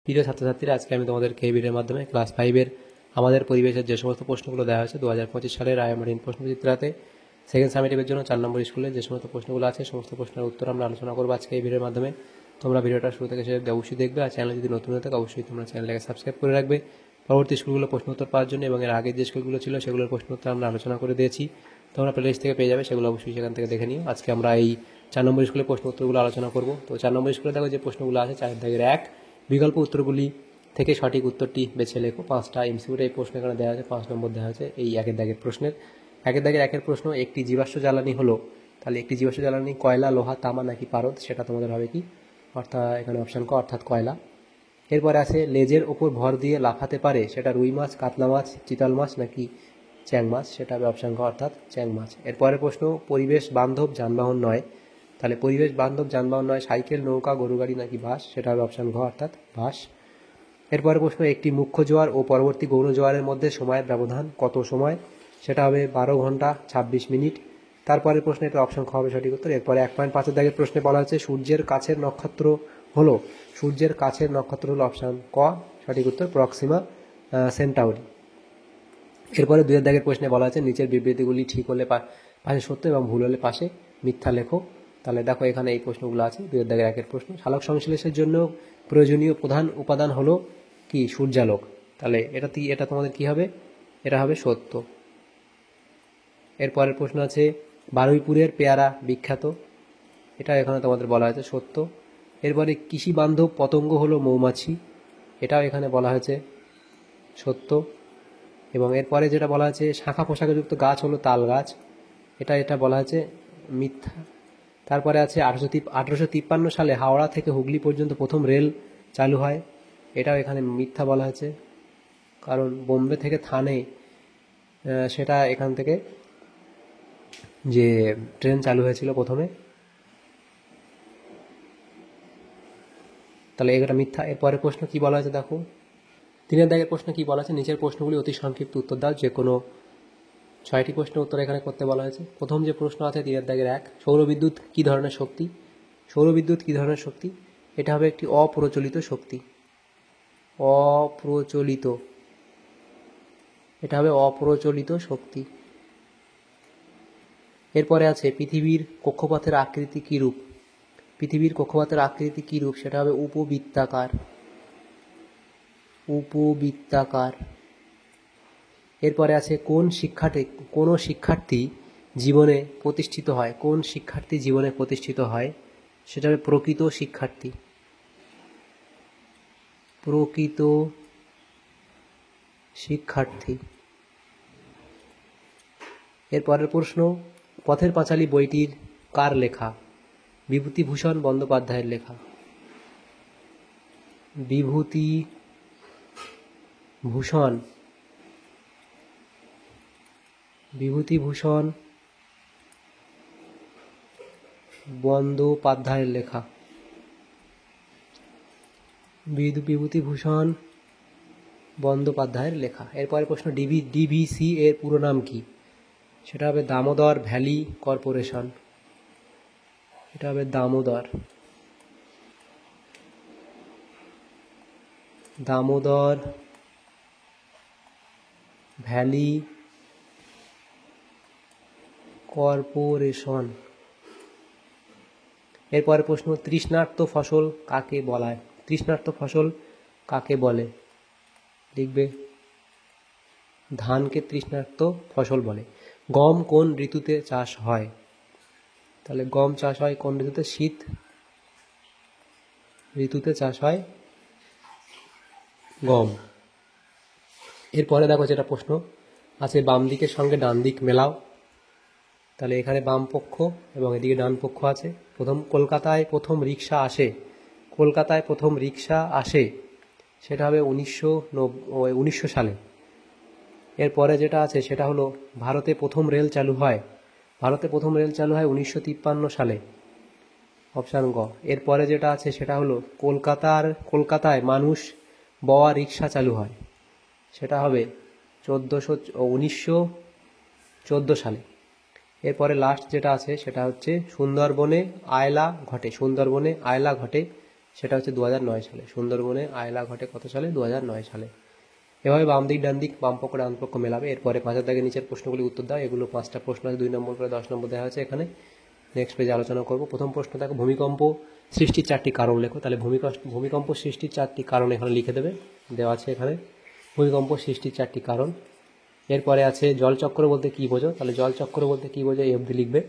প্রিয় ছাত্রছাত্রীরা, আজকে আমি তোমাদেরকে এই ভিডিওর মাধ্যমে ক্লাস 5-এর আমাদের পরিবেশের যে সমস্ত প্রশ্নগুলো দেওয়া হয়েছে 2025 সালের আয়ামারিন প্রশ্নচিত্রাতে সেকেন্ড সামেটিভের জন্য 4 নম্বর স্কুলে যে সমস্ত প্রশ্নগুলো আছে সমস্ত প্রশ্নের উত্তর আমরা আলোচনা করবো আজকে এই ভিডিওর মাধ্যমে। তোমরা ভিডিওটা শুরু থেকে শেষ অবশ্যই দেখবে, আর চ্যানেল যদি নতুন হয়ে থাকে অবশ্যই তোমরা চ্যানেলটাকে সাবস্ক্রাইব করে রাখবে পরবর্তী স্কুলগুলো প্রশ্ন উত্তর পাওয়ার জন্য। এবং এর আগে যে স্কুলগুলো ছিল সেগুলোর প্রশ্ন উত্তর আমরা আলোচনা করে দিয়েছি, তোমরা প্লেলিস্ট থেকে পেয়ে যাবে, সেগুলো অবশ্যই সেখান থেকে দেখে নিও। আজকে আমরা এই 4 নম্বর স্কুলের প্রশ্ন উত্তরগুলো আলোচনা করব। তো 4 নম্বর স্কুলে দেখো যে প্রশ্নগুলো আছে 4-1 বিকল্প উত্তরগুলি থেকে সঠিক উত্তরটি বেছে লেখো। 5টা এমসিকিউ এই প্রশ্ন এখানে দেওয়া আছে, 5 নম্বর দেওয়া আছে এই 1-এর প্রশ্নের। 1-1 প্রশ্ন, একটি জীবাশ্ম জ্বালানি হলো, তাহলে একটি জীবাশ্ম জ্বালানি কয়লা, লোহা, তামা নাকি পারদ, সেটা তোমাদের হবে কি অর্থাৎ এখানে অপশান ক অর্থাৎ কয়লা। এরপরে আছে লেজের ওপর ভর দিয়ে লাফাতে পারে, সেটা রুই মাছ, কাতলা মাছ, চিতল মাছ নাকি চ্যাং মাছ, সেটা হবে অপশান ক অর্থাৎ চ্যাং মাছ। এরপরের প্রশ্ন, পরিবেশ বান্ধব যানবাহন নয়, তাহলে পরিবেশ বান্ধব যানবাহন নয় সাইকেল, নৌকা, গরু গাড়ি নাকি বাস, সেটা হবে অপশান ঘ অর্থাৎ বাস। এরপরে প্রশ্ন, একটি মুখ্য জোয়ার ও পরবর্তী গৌণ জোয়ারের মধ্যে সময়ের ব্যবধান কত সময়, সেটা হবে 12 ঘন্টা 26 মিনিট। তারপরে প্রশ্ন, এটা অপশন খ হবে সঠিক উত্তর। এরপরে 1.5 প্রশ্নে বলা হচ্ছে সূর্যের কাছের নক্ষত্র হলো, সূর্যের কাছের নক্ষত্র হলো অপশান ক সঠিক উত্তর প্রক্সিমা সেন্টাউরি। এরপরে 2 প্রশ্নে বলা আছে নিচের বিবৃতিগুলি ঠিক হলে পাশে সত্য এবং ভুল হলে পাশে মিথ্যা লেখো। তাহলে দেখো এখানে এই প্রশ্নগুলো আছে 2-1 প্রশ্ন। সালোক সংশ্লেষের জন্য প্রয়োজনীয় প্রধান উপাদান হলো কি, সূর্যালোক, তাহলে এটা তোমাদের কি হবে, এটা হবে সত্য। এরপরের প্রশ্ন আছে বারুইপুরের পেয়ারা বিখ্যাত, এটা এখানে তোমাদের বলা হয়েছে সত্য। এরপরে কৃষি বান্ধব পতঙ্গ হলো মৌমাছি, এটাও এখানে বলা হয়েছে সত্য। এবং এরপরে যেটা বলা আছে শাখা পোশাকযুক্ত গাছ হলো তাল গাছ, এটা বলা হয়েছে মিথ্যা। তারপরে আছে 1853 সালে হাওড়া থেকে হুগলি পর্যন্ত প্রথম রেল চালু হয়, এটাও এখানে মিথ্যা বলা হয়েছে, কারণ বোম্বে থেকে থানে সেটা এখান থেকে যে ট্রেন চালু হয়েছিল প্রথমে, তাহলে এটা মিথ্যা। এরপরের প্রশ্ন কি বলা হয়েছে দেখো, 3-এর প্রশ্ন কি বলা আছে, নিচের প্রশ্নগুলি অতি সংক্ষিপ্ত উত্তর দাও, যে কোনো 6টি প্রশ্নের উত্তর এখানে করতে বলা হয়েছে। প্রথম যে প্রশ্ন আছে 3-1 সৌরবিদ্যুৎ কী ধরনের শক্তি, সৌরবিদ্যুৎ কী ধরনের শক্তি, এটা হবে একটি অপ্রচলিত শক্তি, অপ্রচলিত, এটা হবে অপ্রচলিত শক্তি। এরপরে আছে পৃথিবীর কক্ষপথের আকৃতি কী রূপ, পৃথিবীর কক্ষপথের আকৃতি কী রূপ, সেটা হবে উপবৃত্তাকার, উপবৃত্তাকার। এরপরে আছে কোন শিক্ষার্থী জীবনে প্রতিষ্ঠিত হয়, কোন শিক্ষার্থী জীবনে প্রতিষ্ঠিত হয়, সেটা হবে প্রকৃত শিক্ষার্থী, প্রকৃত শিক্ষার্থী। এরপরের প্রশ্ন, পথের পাঁচালী বইটির কার লেখা, বিভূতিভূষণ বন্দ্যোপাধ্যায়ের লেখা, বিভূতিভূষণ বন্দ্যোপাধ্যায়ের লেখা, বিভূতিভূষণ বন্দ্যোপাধ্যায়ের লেখা। এরপরে প্রশ্ন, ডিভিসি এর পুরো নাম কি, সেটা হবে দামোদর ভ্যালি কর্পোরেশন, এটা হবে দামোদর ভ্যালি কর্পোরেশন। এরপরে প্রশ্ন, তৃষ্ণার্ত ফসল কাকে বলায়, তৃষ্ণার্ত ফসল কাকে বলে, লিখবে ধানকে তৃষ্ণার্ত ফসল বলে। গম কোন ঋতুতে চাষ হয়, তাহলে গম চাষ হয় কোন ঋতুতে, শীত ঋতুতে চাষ হয় গম। এরপরে দেখো যেটা প্রশ্ন আছে বাম দিকের সঙ্গে ডান দিক মেলাও, তাহলে এখানে বাম পক্ষ এবং এদিকে ডান পক্ষ আছে। কলকাতায় প্রথম রিক্সা আসে, সেটা হবে 1900 সালে। এরপরে যেটা আছে সেটা হলো ভারতে প্রথম রেল চালু হয়, 1953 সালে, অপশান গ। এরপরে যেটা আছে সেটা হলো কলকাতায় মানুষ বওয়া রিক্সা চালু হয়, সেটা হবে 1914 সালে। এরপরে লাস্ট যেটা আছে সেটা হচ্ছে সুন্দরবনে আয়লা ঘটে, সেটা হচ্ছে 2009 সালে। সুন্দরবনে আয়লা ঘটে কত সালে? 2009 সালে। এভাবে বাম দিক ডান দিক, বাম পক্ষ ডান পক্ষ মেলাবে। এরপরে 5 দাগের নিচের প্রশ্নগুলি উত্তর দাও। এগুলো 5টা প্রশ্ন আছে, 2 নম্বর করে 10 নম্বর দেওয়া আছে এখানে। নেক্সট পেজে আলোচনা করব। প্রথম প্রশ্ন দেখো, ভূমিকম্প সৃষ্টির 4টি কারণ লেখো। তাহলে ভূমিকম্প সৃষ্টির 4টি কারণ এখানে লিখে দেবে, দেওয়া আছে এখানে ভূমিকম্প সৃষ্টির 4টি কারণ। এরপরে আছে জলচক্র বলতে কী বোঝো? তাহলে জলচক্র বলতে কী বোঝো এই অবধি লিখবে।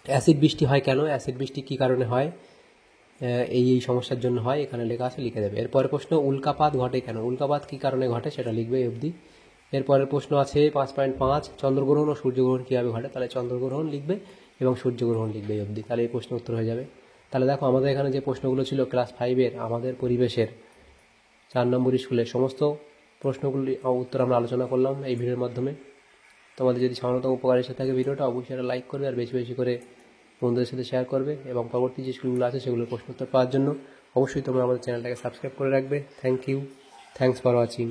অ্যাসিড বৃষ্টি হয় কেন? অ্যাসিড বৃষ্টি কী কারণে হয়? এই সমস্যার জন্য হয়, এখানে লেখা আছে, লিখে দেবে। এরপরের প্রশ্ন, উল্কাপাত ঘটে কেন? উল্কাপাত কী কারণে ঘটে সেটা লিখবে এই অবধি। এরপরের প্রশ্ন আছে 5.5, চন্দ্রগ্রহণ ও সূর্যগ্রহণ কীভাবে ঘটে? তাহলে চন্দ্রগ্রহণ লিখবে এবং সূর্যগ্রহণ লিখবে এই অবধি। তাহলে এই প্রশ্ন উত্তর হয়ে যাবে। তাহলে দেখো আমাদের এখানে যে প্রশ্নগুলো ছিল ক্লাস 5-এর আমাদের পরিবেশের 4 নম্বর স্কুলের সমস্ত প্রশ্নগুলি উত্তর আমরা আলোচনা করলাম এই ভিডিওর মাধ্যমে। তোমাদের যদি সামান্যতম উপকার এসে থাকে ভিডিওটা, অবশ্যই একটা লাইক করবে আর বেশি বেশি করে বন্ধুদের সাথে শেয়ার করবে। এবং পরবর্তী যে স্কুলগুলো আছে সেগুলোর প্রশ্ন উত্তর পাওয়ার জন্য অবশ্যই তোমরা আমাদের চ্যানেলটাকে সাবস্ক্রাইব করে রাখবে। Thank you, thanks for watching.